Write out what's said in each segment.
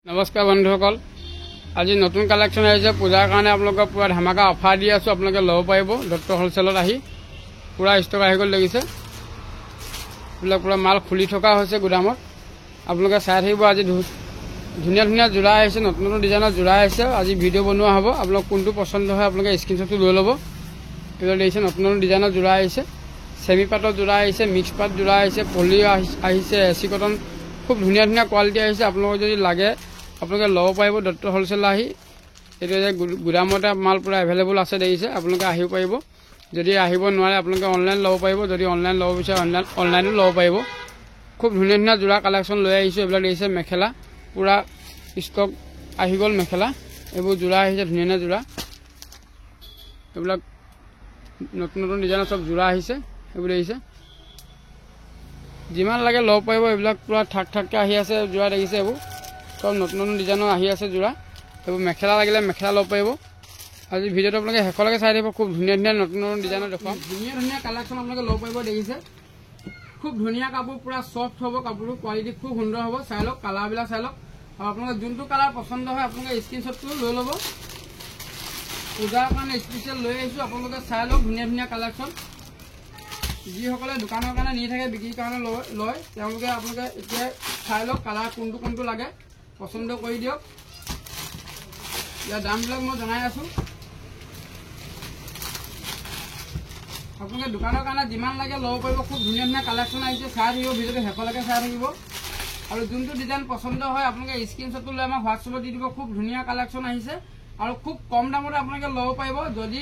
নমস্কাৰ বন্ধুসকল, আজি নতুন কালেকশ্যন আহিছে পূজাৰ কাৰণে আপোনালোকক পুৰা ধামাকা অফাৰ দি আছোঁ। আপোনালোকে ল'ব পাৰিব দত্ত হোলচেলত আহি পুৰা ষ্টক আহি গ'ল দেখিছে। এইবিলাক পুৰা মাল খুলি থকা হৈছে গুদামত। আপোনালোকে চাই থাকিব। আজি ধুনীয়া ধুনীয়া যোৰা আহিছে, নতুন নতুন ডিজাইনৰ যোৰা আহিছে। আজি ভিডিঅ' বনোৱা হ'ব। আপোনালোক কোনটো পচন্দ হয় আপোনালোকে স্ক্ৰীনশ্বটটো লৈ ল'ব। এইবিলাক দেখিছে নতুন নতুন ডিজাইনৰ যোৰা আহিছে, চেমি পাটৰ যোৰা আহিছে, মিক্স পাট যোৰা আহিছে, পলি আহিছে, এচি কটন, খুব ধুনীয়া ধুনীয়া কোৱালিটি আহিছে। আপোনালোকক যদি লাগে আপোনালোকে ল'ব পাৰিব দত্ত হোলচেল আহি। এইটো যে গুদামতে মাল পুৰা এভেইলেবল আছে দেখিছে। আপোনালোকে আহিব পাৰিব। যদি আহিব নোৱাৰে আপোনালোকে অনলাইন ল'ব পাৰিব। যদি অনলাইন ল'ব বিচাৰে অনলাইনো ল'ব পাৰিব। খুব ধুনীয়া ধুনীয়া যোৰা কালেকশ্যন লৈ আহিছোঁ। এইবিলাক দেখিছে মেখেলা পুৰা ষ্টক আহি গ'ল। মেখেলা এইবোৰ যোৰা আহিছে, ধুনীয়া ধুনীয়া যোৰা। এইবিলাক নতুন নতুন ডিজাইনৰ চব যোৰা আহিছে। এইবোৰ দেখিছে, যিমান লাগে ল'ব পাৰিব। এইবিলাক পুৰা ঠাক ঠাককৈ আহি আছে যোৰা দেখিছে। এইবোৰ চব নতুন নতুন ডিজাইনৰ আহি আছে যোৰা। এইবোৰ মেখেলা লাগিলে মেখেলা ল'ব পাৰিব। আজি ভিডিঅ'টো আপোনালোকে শেষলৈকে চাই থাকিব। খুব ধুনীয়া ধুনীয়া নতুন নতুন ডিজাইনৰ দেখুৱাম। ধুনীয়া ধুনীয়া কালেকশ্যন আপোনালোকে ল'ব পাৰিব দেখিছে। খুব ধুনীয়া কাপোৰ, পুৰা চফ্ট হ'ব কাপোৰটো, কোৱালিটি খুব সুন্দৰ হ'ব। চাই লওক, কালাৰবিলাক চাই লওক। আৰু আপোনালোকে যোনটো কালাৰ পচন্দ হয় আপোনালোকে স্ক্ৰীনশ্বটটো লৈ ল'ব। পূজাৰ কাৰণে স্পেচিয়েল লৈ আহিছোঁ। আপোনালোকে চাই লওক ধুনীয়া ধুনীয়া কালেকশ্যন। যিসকলে দোকানৰ কাৰণে নি থাকে, বিক্ৰীৰ কাৰণে লয়, তেওঁলোকে আপোনালোকে এতিয়া চাই লওক কালাৰ কোনটো কোনটো লাগে, পচন্দ কৰি দিয়ক। ইয়াৰ দামবিলাক মই জনাই আছোঁ। আপোনালোকে দোকানৰ কাৰণে যিমান লাগে ল'ব পাৰিব। খুব ধুনীয়া ধুনীয়া কালেকশ্যন আহিছে। চাই থাকিব, ভিডিঅ'টো শেষলৈকে চাই থাকিব। আৰু যোনটো ডিজাইন পচন্দ হয় আপোনালোকে স্ক্ৰীনশ্বটটো লৈ আমাক হোৱাটছএপত দি দিব। খুব ধুনীয়া কালেকশ্যন আহিছে আৰু খুব কম দামতে আপোনালোকে ল'ব পাৰিব। যদি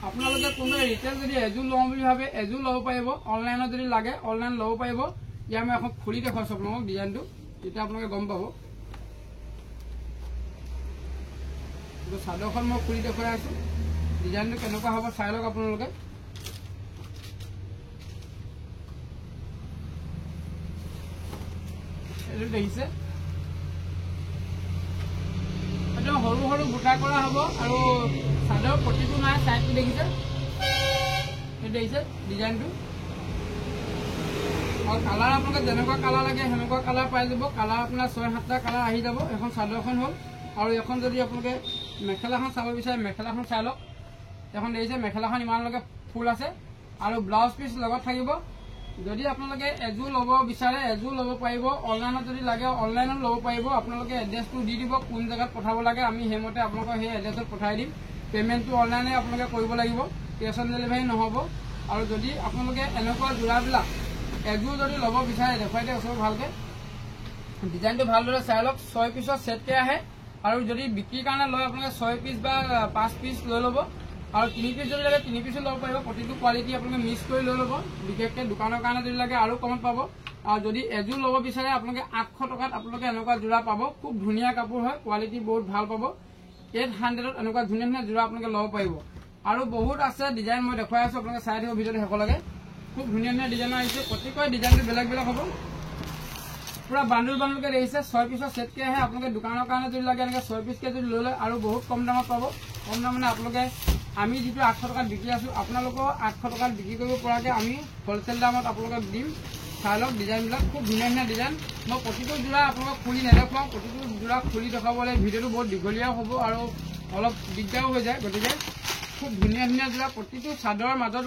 আপোনালোকে কোনোবাই ৰিটেইল যদি এযোৰ লওঁ বুলি ভাবে এযোৰ ল'ব পাৰিব। অনলাইনত যদি লাগে অনলাইন ল'ব পাৰিব। এতিয়া মই এখন খুলি দেখুৱাইছোঁ আপোনালোকক ডিজাইনটো, তেতিয়া আপোনালোকে গম পাব। চাদৰখন মই খুলি দেখুৱাই আছোঁ, ডিজাইনটো কেনেকুৱা হ'ব চাই লওক আপোনালোকে। এইটো দেখিছে, একদম সৰু সৰু গোটা কৰা হ'ব আৰু চাদৰ প্ৰতিটো নাই, চাইডটো দেখিছে। সেইটো দেখিছে ডিজাইনটো। আৰু কালাৰ আপোনালোকে যেনেকুৱা কালাৰ লাগে সেনেকুৱা কালাৰ পাই যাব। কালাৰ আপোনাৰ 6-7টা কালাৰ আহি যাব। এখন চাদৰখন হ'ল। আৰু এখন যদি আপোনালোকে মেখেলাখন চাব বিচাৰে মেখেলাখন চাই লওক। এখন দেখিছে মেখেলাখন ইমানলৈকে ফুল আছে আৰু ব্লাউজ পিচ লগত থাকিব। যদি আপোনালোকে এযোৰ ল'ব বিচাৰে এযোৰ ল'ব পাৰিব। অনলাইনত যদি লাগে অনলাইনত ল'ব পাৰিব। আপোনালোকে এড্ৰেছটো দি দিব, কোন জেগাত পঠাব লাগে, আমি সেইমতে আপোনালোকক সেই এড্ৰেছত পঠাই দিম। পে'মেণ্টটো অনলাইনে আপোনালোকে কৰিব লাগিব, কেছ অন ডেলিভাৰী নহ'ব। আৰু যদি আপোনালোকে এনেকুৱা যোৰাবিলাক এযোৰ যদি ল'ব বিচাৰে দেখুৱাই দিয়ে ওচৰত ভালকৈ। ডিজাইনটো ভালদৰে চাই লওক। 6 পিচৰ ছেটকৈ আহে। আৰু যদি বিক্ৰীৰ কাৰণে লয় আপোনালোকে 6 পিচ বা 5 পিচ লৈ ল'ব। আৰু 3 পিচ যদি লাগে 3 পিচো ল'ব পাৰিব। প্ৰতিটো কোৱালিটি আপোনালোকে মিক্স কৰি লৈ ল'ব। বিশেষকৈ দোকানৰ কাৰণে যদি লাগে আৰু কমত পাব। আৰু যদি এযোৰ ল'ব বিচাৰে আপোনালোকে 800 টকাত আপোনালোকে এনেকুৱা যোৰা পাব। খুব ধুনীয়া কাপোৰ হয়, কোৱালিটি বহুত ভাল পাব। 800ত এনেকুৱা ধুনীয়া ধুনীয়া যোৰা আপোনালোকে ল'ব পাৰিব। আৰু বহুত আছে ডিজাইন মই দেখুৱাই আছোঁ। আপোনালোকে চাই থাকিব ভিডিঅ'টো শেষলৈকে। খুব ধুনীয়া ধুনীয়া ডিজাইন আহিছে। প্ৰতিটোৰে ডিজাইনটো বেলেগ বেলেগ হ'ব। পুৰা বান্দুল বান্দুলকৈ দেখিছে। 6 পিচৰ ছেটকৈ আহে। আপোনালোকে দোকানৰ কাৰণে যদি লাগে এনেকৈ 6 পিচকৈ যদি লৈ লয় আৰু বহুত কম দামত পাব। কম দাম মানে আপোনালোকে আমি যিটো 800 টকাত বিক্ৰী আছোঁ আপোনালোকৰ 800 টকাত বিক্ৰী কৰিব পৰাকৈ আমি হ'লচেল দামত আপোনালোকক দিম। চাই লওক ডিজাইনবিলাক খুব ধুনীয়া ধুনীয়া ডিজাইন। মই প্ৰতিটো যোৰা আপোনালোকক খুলি নেদেখুৱাওঁ। প্ৰতিটো যোৰা খুলি দেখুৱাবলৈ ভিডিঅ'টো বহুত দীঘলীয়াও হ'ব আৰু অলপ দিগদাৰো হৈ যায়। গতিকে খুব ধুনীয়া ধুনীয়া যোৰা। প্ৰতিটো চাদৰৰ মাজত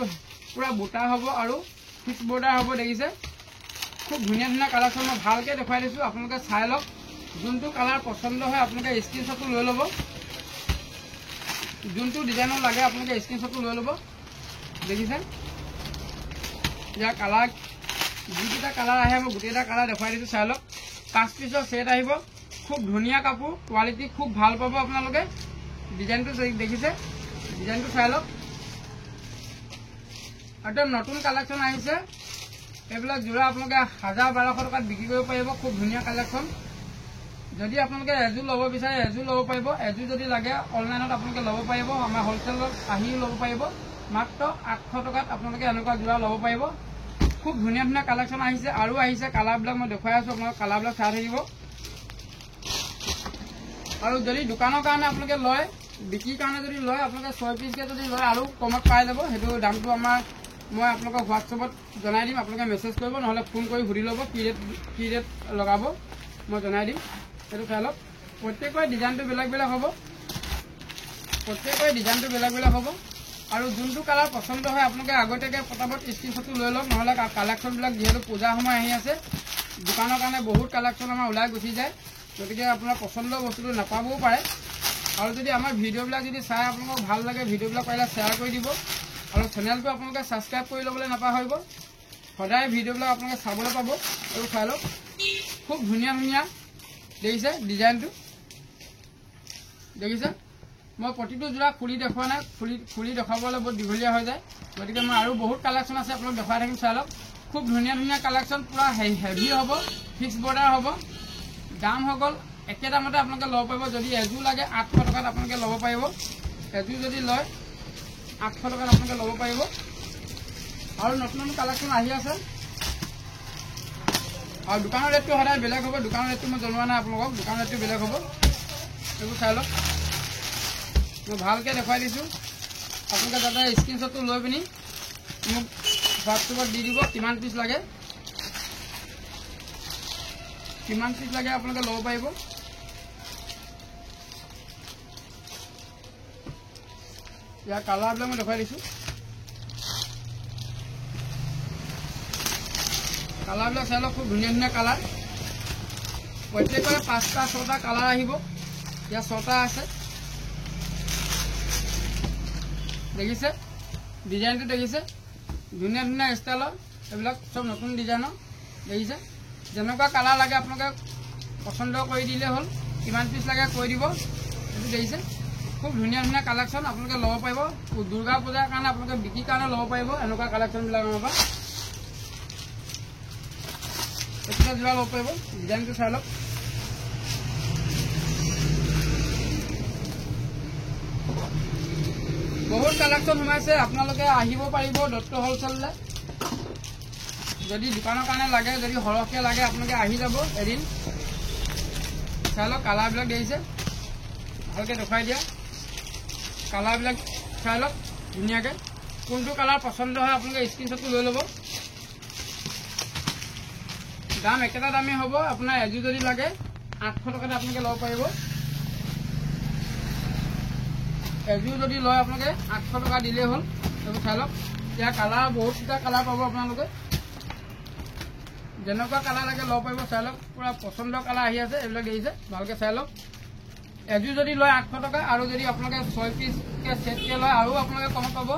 পুৰা বুটা হ'ব আৰু ফিক্স বৰ্ডাৰ হ'ব দেখিছে। খুব ধুনীয়া ধুনীয়া কালেকশ্যন মই ভালকৈ দেখুৱাই দিছোঁ। আপোনালোকে চাই লওক। যোনটো কালাৰ পচন্দ হয় আপোনালোকে স্ক্ৰীনশ্বটটো লৈ ল'ব। যোনটো ডিজাইনৰ লাগে আপোনালোকে স্ক্ৰীনশ্বটটো লৈ ল'ব। দেখিছে ইয়াৰ কালাৰ যিকেইটা কালাৰ আহে মই গোটেইকেইটা কালাৰ দেখুৱাই দিছোঁ। চাই লওক। 5 পিচৰ ছেট আহিব। খুব ধুনীয়া কাপোৰ, কোৱালিটি খুব ভাল পাব আপোনালোকে। ডিজাইনটো দেখিছে, ডিজাইনটো চাই লওক। একদম নতুন কালেকশ্যন আহিছে। এইবিলাক যোৰা আপোনালোকে 1000-1200 টকাত বিক্ৰী কৰিব পাৰিব। খুব ধুনীয়া কালেকশ্যন। যদি আপোনালোকে এযোৰ ল'ব বিচাৰে এযোৰ ল'ব পাৰিব। এযোৰ যদি লাগে অনলাইনত আপোনালোকে ল'ব পাৰিব। আমাৰ হ'লচেলত আহিও ল'ব পাৰিব। মাত্ৰ 800 টকাত আপোনালোকে এনেকুৱা যোৰা ল'ব পাৰিব। খুব ধুনীয়া ধুনীয়া কালেকশ্যন আহিছে আৰু আহিছে। কালাৰবিলাক মই দেখুৱাই আছোঁ। আপোনালোকে কালাৰবিলাক চাই থাকিব। আৰু যদি দোকানৰ কাৰণে আপোনালোকে লয়, বিক্ৰীৰ কাৰণে যদি লয় আপোনালোকে 6 পিচকৈ যদি লয় আৰু কমত পাই যাব। সেইটো দামটো মই আপোনালোকক হোৱাটছএপত জনাই দিম। আপোনালোকে মেছেজ কৰিব, নহ'লে ফোন কৰি সুধি ল'ব কি ৰেট লগাব, মই জনাই দিম। সেইটো চাই লওক। প্ৰত্যেকৰে ডিজাইনটো বেলেগ বেলেগ হ'ব, প্ৰত্যেকৰে ডিজাইনটো বেলেগ বেলেগ হ'ব। আৰু যোনটো কালাৰ পচন্দ হয় আপোনালোকে আগতীয়াকৈ পটাপট স্ক্ৰীনশ্বটটো লৈ লওক, নহ'লে কালেকশ্যনবিলাক যিহেতু পূজাৰ সময় আহি আছে, দোকানৰ কাৰণে বহুত কালেকশ্যন আমাৰ ওলাই গুচি যায়, গতিকে আপোনাৰ পচন্দৰ বস্তুটো নাপাবও পাৰে। আৰু যদি আমাৰ ভিডিঅ'বিলাক যদি চাই আপোনালোকক ভাল লাগে, ভিডিঅ'বিলাক পাৰিলে শ্বেয়াৰ কৰি দিব, আৰু চেনেলটো আপোনালোকে ছাবস্ক্ৰাইব কৰি ল'বলৈ নাপাহৰিব। সদায় ভিডিঅ'বিলাক আপোনালোকে চাবলৈ পাব। আৰু চাই লওক খুব ধুনীয়া ধুনীয়া দেখিছে ডিজাইনটো, দেখিছে। মই প্ৰতিটো যোৰা খুলি দেখুওৱা নাই, খুলি দেখাবলৈ বহুত দীঘলীয়া হৈ যায়, গতিকে মই আৰু বহুত কালেকশ্যন আছে আপোনালোক দেখাই থাকিম। চাই লওক খুব ধুনীয়া ধুনীয়া কালেকশ্যন, পূৰা হেভি হ'ব, ফিক্স বৰ্ডাৰ হ'ব। দাম হৈ গ'ল একে দামতে আপোনালোকে ল'ব পাৰিব। যদি এযোৰ লাগে 800 টকাত আপোনালোকে ল'ব পাৰিব, এযোৰ যদি লয় 800 টকাত আপোনালোকে ল'ব পাৰিব। আৰু নতুন নতুন কালেকশ্যন আহি আছে, আৰু দোকানৰ ৰেটটো সদায় বেলেগ হ'ব। দোকানৰ ৰেটটো মই জনোৱা নাই আপোনালোকক, দোকানৰ ৰেটটো বেলেগ হ'ব। এইবোৰ চাই লওক, মই ভালকৈ দেখুৱাই দিছোঁ। আপোনালোকে যাতে স্ক্ৰীনশ্বটটো লৈ পিনি মোক হোৱাটছএপত দি দিব কিমান পিচ লাগে, কিমান পিচ লাগে আপোনালোকে ল'ব পাৰিব। ইয়াৰ কালাৰবিলাক মই দেখুৱাই দিছোঁ, কালাৰবিলাক চাই লওক খুব ধুনীয়া ধুনীয়া কালাৰ। প্ৰত্যেকৰে 5টা 6টা কালাৰ আহিব, ইয়াৰ 6টা আছে। দেখিছে ডিজাইনটো, দেখিছে ধুনীয়া ধুনীয়া ষ্টাইলৰ, এইবিলাক চব নতুন ডিজাইনৰ। দেখিছে যেনেকুৱা কালাৰ লাগে আপোনালোকে পচন্দ কৰি দিলে হ'ল, কিমান পিচ লাগে কৈ দিব। এইটো দেখিছে খুব ধুনীয়া ধুনীয়া কালেকশ্যন, আপোনালোকে ল'ব পাৰিব। দুৰ্গা পূজাৰ কাৰণে আপোনালোকে বিক্ৰীৰ কাৰণে ল'ব পাৰিব এনেকুৱা কালেকশ্যনবিলাক আমাৰ পৰা। এইটো যোৰা ল'ব পাৰিব, ডিজাইনটো চাই লওক। বহুত কালেকশ্যন সোমাইছে, আপোনালোকে আহিব পাৰিব দত্ত হ'লচেললৈ। যদি দোকানৰ কাৰণে লাগে, যদি সৰহকৈ লাগে আপোনালোকে আহি যাব এদিন। চাই লওক কালাৰবিলাক দেখিছে, ভালকৈ দেখুৱাই দিয়া। কালাৰবিলাক চাই লওক ধুনীয়াকৈ, কোনটো কালাৰ পচন্দ হয় আপোনালোকে স্ক্ৰীনশ্বটটো লৈ ল'ব। দাম একেটা দামেই হ'ব, আপোনাৰ এযোৰ যদি লাগে 800 টকাত আপোনালোকে ল'ব পাৰিব। এযোৰ যদি লয় আপোনালোকে 800 টকা দিলেই হ'ল। এইবোৰ চাই লওক, ইয়াৰ কালাৰ বহুতকেইটা কালাৰ পাব আপোনালোকে, যেনেকুৱা কালাৰ লাগে ল'ব পাৰিব। চাই লওক পূৰা পচন্দৰ কালাৰ আহি আছে, এইবিলাক দেখিছে ভালকৈ চাই লওক। এযোৰ যদি লয় 800 টকা, আৰু যদি আপোনালোকে 6 পিচকৈ ছেটকৈ লয় আৰু আপোনালোকে কমত পাব,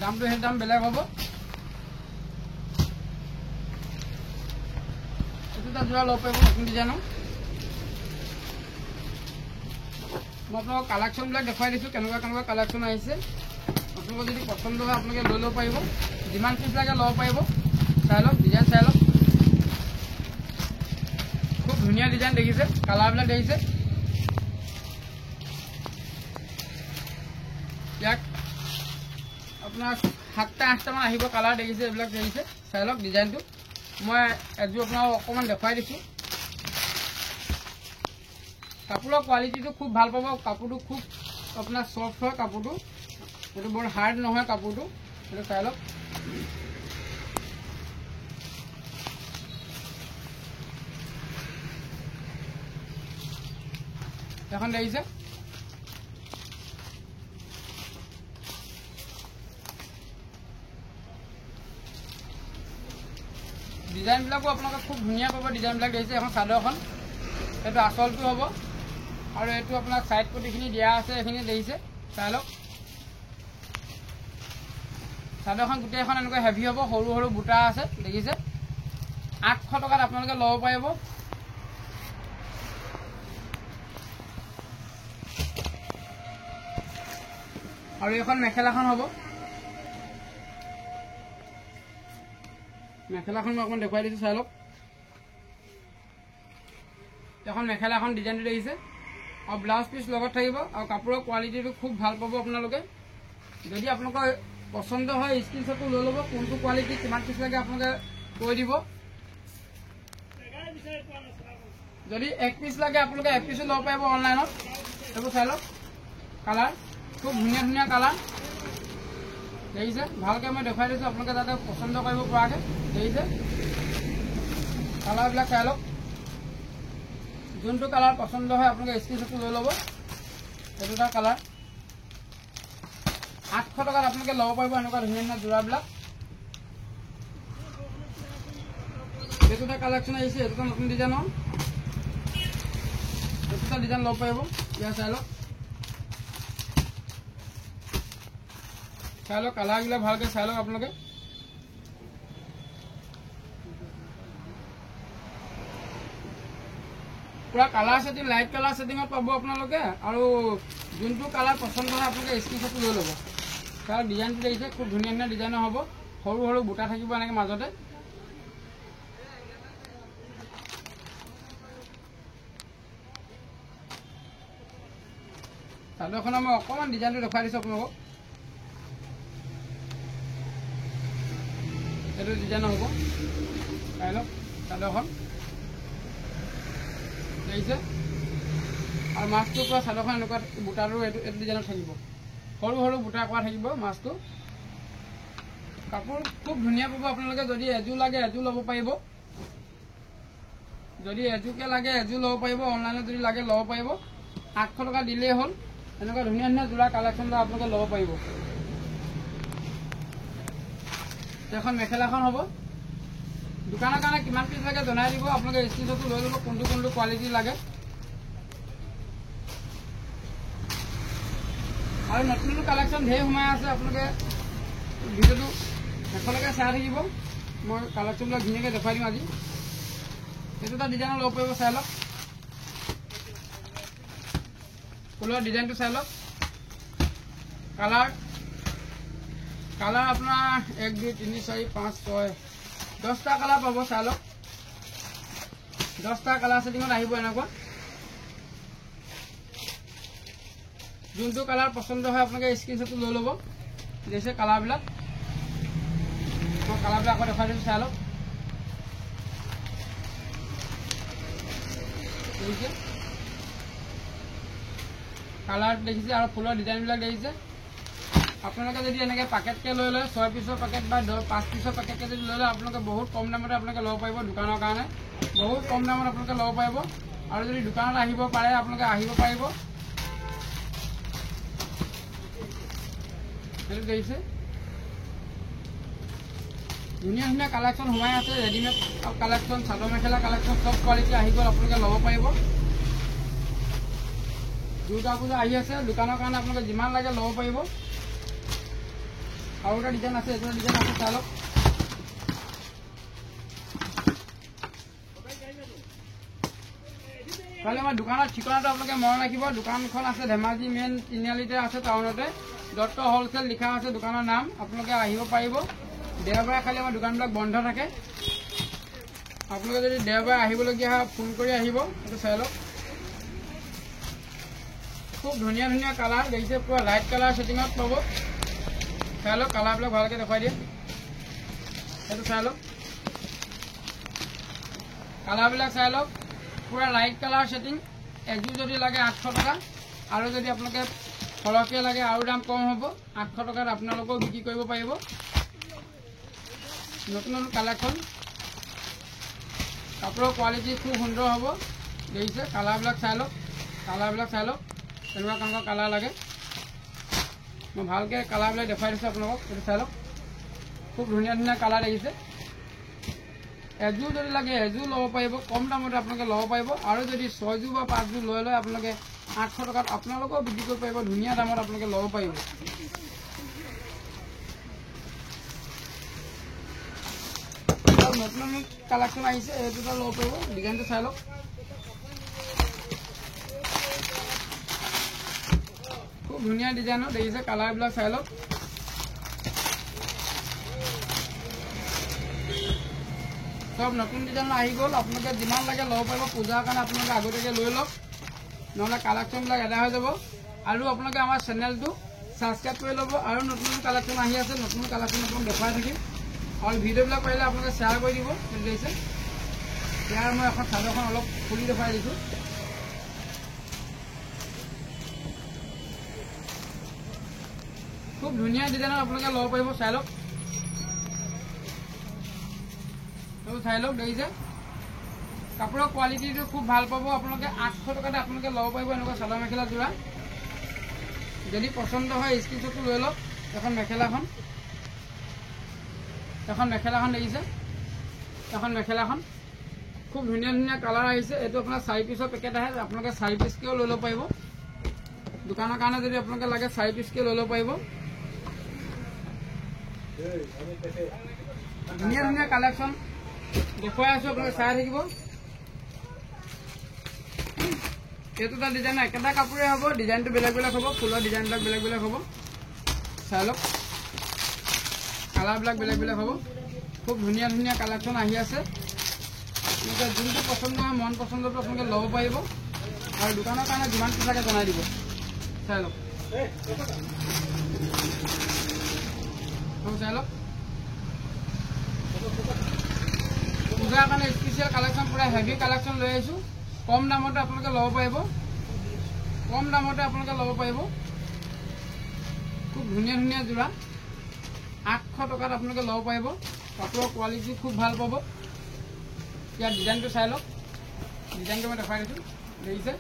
দামটো সেই দাম বেলেগ হ'ব। এইটো এটা যোৰা ল'ব পাৰিব নতুন ডিজাইনৰ। মই আপোনালোকক কালেকশ্যনবিলাক দেখুৱাই দিছোঁ, কেনেকুৱা কেনেকুৱা কালেকশ্যন আহিছে। আপোনালোকৰ যদি পচন্দ হয় আপোনালোকে লৈ ল'ব পাৰিব, যিমান পিচ লাগে ল'ব পাৰিব। চাই লওক ডিজাইন, চাই লওক খুব ধুনীয়া ডিজাইন, দেখিছে কালাৰবিলাক দেখিছে। ইয়াক আপোনাৰ 7টা 8টামান আহিব কালাৰ, দেখিছে এইবিলাক দেখিছে। চাই লওক ডিজাইনটো, মই এযোৰ আপোনাক অকণমান দেখুৱাই দিছোঁ। কাপোৰৰ কোৱালিটিটো খুব ভাল পাব, কাপোৰটো খুব আপোনাৰ চফ্ট হয়, কাপোৰটো এইটো বৰ হাৰ্ড নহয় কাপোৰটো। এইটো চাই লওক, এখন দেখিছে ডিজাইনবিলাকো আপোনালোকে খুব ধুনীয়া পাব। ডিজাইনবিলাক দেখিছে, এখন চাদৰখন এইটো আচলটো হ'ব, আৰু এইটো আপোনাৰ চাইড পটিখিনি দিয়া আছে, এইখিনি দেখিছে। চাই লওক চাদৰখন গোটেইখন এনেকুৱা হেভি হ'ব, সৰু সৰু বুটা আছে, দেখিছে। 800 টকাত আপোনালোকে ল'ব পাৰিব। আৰু এইখন মেখেলাখন হ'ব, মেখেলাখন মই অকণমান দেখুৱাই দিছোঁ। চাই লওক এখন মেখেলাখন ডিজাইনটো দেখিছে, আৰু ব্লাউজ পিচ লগত থাকিব, আৰু কাপোৰৰ কোৱালিটিটো খুব ভাল পাব আপোনালোকে। যদি আপোনালোকৰ পচন্দ হয় স্ক্ৰীনশ্বটটো লৈ ল'ব, কোনটো কোৱালিটি কিমান পিচ লাগে আপোনালোকে কৈ দিব। যদি 1 পিচ লাগে আপোনালোকে 1 পিচো ল'ব পাৰিব অনলাইনত। এইবোৰ চাই লওক কালাৰ, খুব ধুনীয়া ধুনীয়া কালাৰ দেখিছে। ভালকৈ মই দেখুৱাই দিছোঁ আপোনালোকে যাতে পচন্দ কৰিব পৰাকৈ। দেখিছে কালাৰবিলাক চাই লওক, যোনটো কালাৰ পছন্দ হয় আপোনালোকে স্ক্ৰীনশ্বটটো লৈ ল'ব। এইটো এটা কালাৰ 800 টকাত আপোনালোকে ল'ব পাৰিব এনেকুৱা ধুনীয়া ধুনীয়া যোৰাবিলাক। এইটো এটা কালেকশ্যন আহিছে, এইটো নতুন ডিজাইনৰ, এইটো এটা ডিজাইন ল'ব পাৰিব। ইয়াৰ চাই লওক, কালাৰবিলাক ভালকৈ চাই লওক আপোনালোকে। পুৰা কালাৰ ছেটিং, লাইট কালাৰ ছেটিঙত পাব আপোনালোকে। আৰু যোনটো কালাৰ পচন্দ হয় আপোনালোকে স্ক্ৰীনশ্বটটো লৈ ল'ব। তাৰ ডিজাইনটো দেখিছে, খুব ধুনীয়া ধুনীয়া ডিজাইনৰ হ'ব। সৰু সৰু বুটা থাকিব এনেকৈ মাজতে। চাদৰখনৰ মই অকণমান ডিজাইনটো দেখুৱাই দিছোঁ আপোনালোকক। এইটো ডিজাইনৰ হ'ব, চাই লওক চাদৰখন দেখিছে। আৰু মাছটোৰ পৰা চাদৰখন এনেকুৱা বুটাটো এইটো ডিজাইনত থাকিব, সৰু সৰু বুটা কৰা থাকিব মাছটো। কাপোৰ খুব ধুনীয়া পাব আপোনালোকে। যদি এযোৰ লাগে এযোৰ ল'ব পাৰিব, যদি এযোৰকৈ লাগে এযোৰ ল'ব পাৰিব। অনলাইনত যদি লাগে ল'ব পাৰিব। 800 টকা দিলেই হ'ল। এনেকুৱা ধুনীয়া ধুনীয়া যোৰা কালেকশ্যন আপোনালোকে ল'ব পাৰিব। এখন মেখেলাখন হ'ব। দোকানৰ কাৰণে কিমান পিচ লাগে জনাই দিব, আপোনালোকে স্ক্ৰীনশ্বটটো লৈ ল'ব কোনটো কোনটো কোৱালিটি লাগে। আৰু নতুন নতুন কালেকশ্যন ঢেৰ সোমাই আছে, আপোনালোকে ভিডিঅ'টো শেষলৈকে চাই থাকিব। মই কালেকশ্যনবিলাক ধুনীয়াকৈ দেখুৱাই দিম আজি। এইটো এটা ডিজাইনৰ ল'ব পাৰিব, চাই লওক ফুলৰ ডিজাইনটো চাই লওক। কালাৰ আপোনাৰ 1 2 3 4 5 6 10টা কালাৰ পাব, চাই লওক। 10টা কালাৰ ছেটিঙত আহিব এনেকুৱা। যোনটো কালাৰ পচন্দ হয় আপোনালোকে স্ক্ৰীনশ্বটটো লৈ ল'ব। দেখিছে কালাৰবিলাক, মই কালাৰবিলাক আকৌ দেখুৱাই দিছোঁ, চাই লওক। দেখিছে কালাৰ দেখিছে আৰু ফুলৰ ডিজাইনবিলাক দেখিছে। আপোনালোকে যদি এনেকৈ পেকেটকৈ লৈ লয়, 6 পিচৰ পেকেট বা 5 পিচৰ পেকেটকৈ যদি লৈ লয়, আপোনালোকে বহুত কম দামতে আপোনালোকে ল'ব পাৰিব। দোকানৰ কাৰণে বহুত কম দামত আপোনালোকে ল'ব পাৰিব। আৰু যদি দোকানত আহিব পাৰে আপোনালোকে আহিব পাৰিব। সেইটো দেখিছে ধুনীয়া ধুনীয়া কালেকশ্যন সোমাই আছে। Readymade collection, chador mekhela collection, চব কোৱালিটি আহি গ'ল, আপোনালোকে ল'ব পাৰিব। দুৰ্গা পূজা আহি আছে, দোকানৰ কাৰণে আপোনালোকে যিমান লাগে ল'ব পাৰিব। আৰু এটা ডিজাইন আছে, এইটো ডিজাইন আছে, চাই লওক। কালি আমাৰ দোকানৰ ঠিকনাটো আপোনালোকে মনত ৰাখিব। দোকানখন আছে ধেমাজি মেইন তিনিআলিতে আছে, টাউনতে। দত্ত হ'লচেল লিখা আছে দোকানৰ নাম। আপোনালোকে আহিব পাৰিব। দেওবাৰে খালি আমাৰ দোকানবিলাক বন্ধ থাকে। আপোনালোকে যদি দেওবাৰে আহিবলগীয়া হয় ফোন কৰি আহিব। এইটো চাই লওক, খুব ধুনীয়া ধুনীয়া কালাৰ দেখিছে, পুৰা লাইট কালাৰ ছেটিঙত পাব। চাই লওক কালাৰবিলাক ভালকৈ দেখুৱাই দিয়ে। সেইটো চাই লওক কালাৰবিলাক, চাই লওক পুৰা লাইট কালাৰ ছেটিং। এযোৰ যদি লাগে 800 টকা, আৰু যদি আপোনালোকে সৰহকৈ লাগে আৰু দাম কম হ'ব। 800 টকাত আপোনালোকেও বিক্ৰী কৰিব পাৰিব। নতুন নতুন কালেকশ্যন, কাপোৰৰ কোৱালিটি খুব সুন্দৰ হ'ব। দেখিছে কালাৰবিলাক চাই লওক, কালাৰবিলাক চাই লওক কেনেকুৱা কেনেকুৱা কালাৰ লাগে। মই ভালকৈ কালাৰবিলাক দেখুৱাই দিছোঁ আপোনালোকক। এইটো চাই লওক, খুব ধুনীয়া ধুনীয়া কালাৰ দেখিছে। এযোৰ যদি লাগে এযোৰ ল'ব পাৰিব, কম দামতে আপোনালোকে ল'ব পাৰিব। আৰু যদি 6 যোৰ বা 5 যোৰ লৈ লয় আপোনালোকে 800 টকাত আপোনালোকেও বিক্ৰী কৰিব পাৰিব। ধুনীয়া দামত আপোনালোকে ল'ব পাৰিব। নতুন নতুন কালেকশ্যন আহিছে, এইটো ল'ব পাৰিব। ডিজাইনটো চাই লওক, খুব ধুনীয়া ডিজাইনৰ দেখিছে। কালাৰবিলাক চাই লওক, সব নতুন ডিজাইন আহি গ'ল। আপোনালোকে যিমান লাগে ল'ব পাৰিব। পূজাৰ কাৰণে আপোনালোকে আগতীয়াকৈ লৈ লওক, নহ'লে কালেকশ্যনবিলাক এদাই হৈ যাব। আৰু আপোনালোকে আমাৰ চেনেলটো ছাবস্ক্ৰাইব কৰি ল'ব। আৰু নতুন নতুন কালেকশ্যন আহি আছে, নতুন কালেকশ্যন আপোনাক দেখুৱাই থাকিম। আৰু ভিডিঅ'বিলাক পাৰিলে আপোনালোকে শ্বেয়াৰ কৰি দিব। দেখিছে ইয়াৰ মই এখন চাদৰখন অলপ খুলি দেখুৱাই দিছোঁ। খুব ধুনীয়া ডিজাইনত আপোনালোকে ল'ব পাৰিব। চাই লওক, এইবোৰ চাই লওক দেখিছে কাপোৰৰ কোৱালিটিটো খুব ভাল পাব আপোনালোকে 800 টকাতে আপোনালোকে ল'ব পাৰিব এনেকুৱা চাদৰ মেখেলা যোৰা যদি পছন্দ হয় স্ক্ৰীনশ্বটটো লৈ লওক এখন মেখেলাখন দেখিছে এখন মেখেলাখন খুব ধুনীয়া ধুনীয়া কালাৰ আহিছে এইটো আপোনাৰ 4 পিছৰ পেকেট আহে আপোনালোকে 4 পিছকেও লৈ ল'ব পাৰিব দোকানৰ কাৰণে যদি আপোনালোকে লাগে 4 পিছকে লৈ ল'ব পাৰিব ধুনীয়া ধুনীয়া কালেকশ্যন দেখুৱাই আছোঁ আপোনালোকে চাই থাকিব এইটো এটা ডিজাইন একেটা কাপোৰে হ'ব ডিজাইনটো বেলেগ বেলেগ হ'ব ফুলৰ ডিজাইনবিলাক বেলেগ বেলেগ হ'ব চাই লওক কালাৰবিলাক বেলেগ বেলেগ হ'ব খুব ধুনীয়া ধুনীয়া কালেকশ্যন আহি আছে আপোনালোকে যোনটো পচন্দ হয় মন পচন্দটো আপোনালোকে ল'ব পাৰিব আৰু দোকানৰ কাৰণে যিমান পিছ লাগে জনাই দিব চাই লওক পূজাৰ কাৰণে স্পেচিয়েল কালেকশ্যন পুৰা হেভি কালেকশ্যন লৈ আহিছোঁ কম দামতে আপোনালোকে ল'ব পাৰিব খুব ধুনীয়া ধুনীয়া যোৰা 800 টকাত আপোনালোকে ল'ব পাৰিব কাপোৰৰ কোৱালিটি খুব ভাল পাব ইয়াৰ ডিজাইনটো চাই লওক ডিজাইনটো মই দেখাই দিছোঁ দেখিছে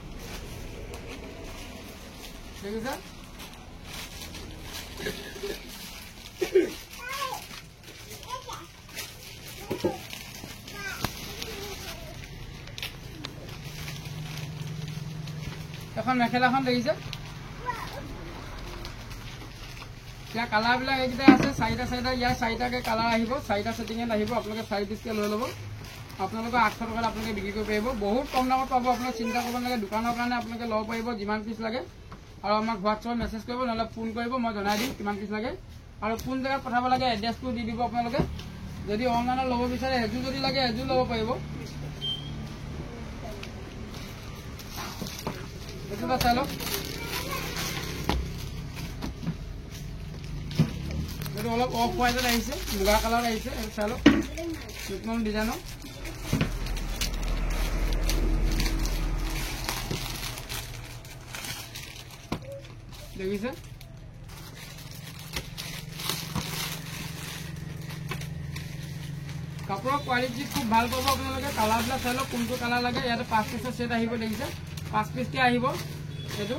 এখন মেখেলাখন দেখিছে ইয়াৰ কালাৰবিলাক এইকেইটা আছে 4টা ইয়াৰ 4টাকৈ কালাৰ আহিব 4টা ছেটিঙত আহিব আপোনালোকে 4 পিছকৈ লৈ ল'ব আপোনালোকে 800 টকাত আপোনালোকে বিক্ৰী কৰিব পাৰিব বহুত কম দামত পাব আপোনালোকে চিন্তা কৰিব নালাগে দোকানৰ কাৰণে আপোনালোকে ল'ব পাৰিব যিমান পিছ লাগে আৰু আমাক হোৱাটছআপত মেছেজ কৰিব নহ'লে ফোন কৰিব মই জনাই দিম কিমান পিছ লাগে আৰু কোন জেগাত পঠাব লাগে এড্ৰেছটো দি দিব আপোনালোকে যদি অনলাইনত ল'ব বিচাৰে এযোৰ যদি লাগে এযোৰ ল'ব পাৰিব এইটো চাই লওক এইটো অলপ অফ হোৱাইটত আহিছে মুগা কালাৰ আহিছে এইটো চাই লওক নতুন ডিজাইনৰ দেখিছে কাপোৰৰ কোৱালিটি খুব ভাল পাব আপোনালোকে কালাৰবিলাক চাই লওক কোনটো কালাৰ লাগে ইয়াতে 5 পিছৰ ছেট আহিব দেখিছে 5 পিছকৈ আহিব এইটো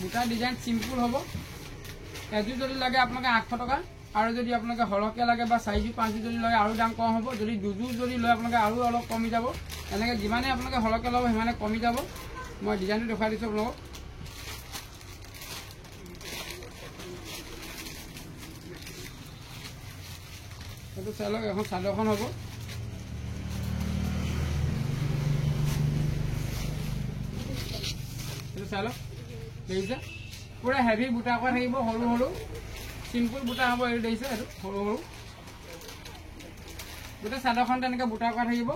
বুটা ডিজাইন চিম্পুল হ'ব এযোৰ যদি লাগে আপোনালোকে 800 টকা আৰু যদি আপোনালোকে সৰহকৈ লাগে বা 4 5 যদি লয় আৰু দাম কম হ'ব যদি দুযোৰ যদি লয় আপোনালোকে আৰু অলপ কমি যাব এনেকৈ যিমানেই আপোনালোকে সৰহকৈ ল'ব সিমানে কমি যাব মই ডিজাইনটো দেখুৱাই দিছোঁ আপোনালোকক এইটো চাই লওক এখন চাদৰখন হ'ব এইটো চাই লওক দেখিছে পুৰা হেভি বুটা কৰা থাকিব সৰু সৰু চিম্পুল বুটা হ'ব এইটো দেখিছে এইটো সৰু সৰু গোটেই চাদৰখন তেনেকৈ বুটা কৰা থাকিব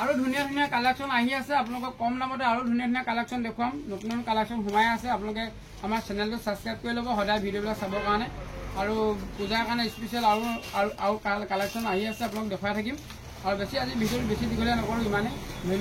আৰু ধুনীয়া ধুনীয়া কালেকশ্যন আহি আছে আপোনালোকক কম দামতে আৰু ধুনীয়া ধুনীয়া কালেকশ্যন দেখুৱাম নতুন নতুন কালেকশ্যন সোমাই আছে আপোনালোকে আমাৰ চেনেলটো ছাবস্ক্ৰাইব কৰি ল'ব সদায় ভিডিঅ'বিলাক চাবৰ কাৰণে আৰু পূজাৰ কাৰণে স্পেচিয়েল আৰু কালেকশ্যন আহি আছে আপোনালোক দেখুৱাই থাকিম আৰু বেছি আজি ভিডিঅ'টো বেছি দীঘলীয়া নকৰোঁ ইমানেই ধন্যবাদ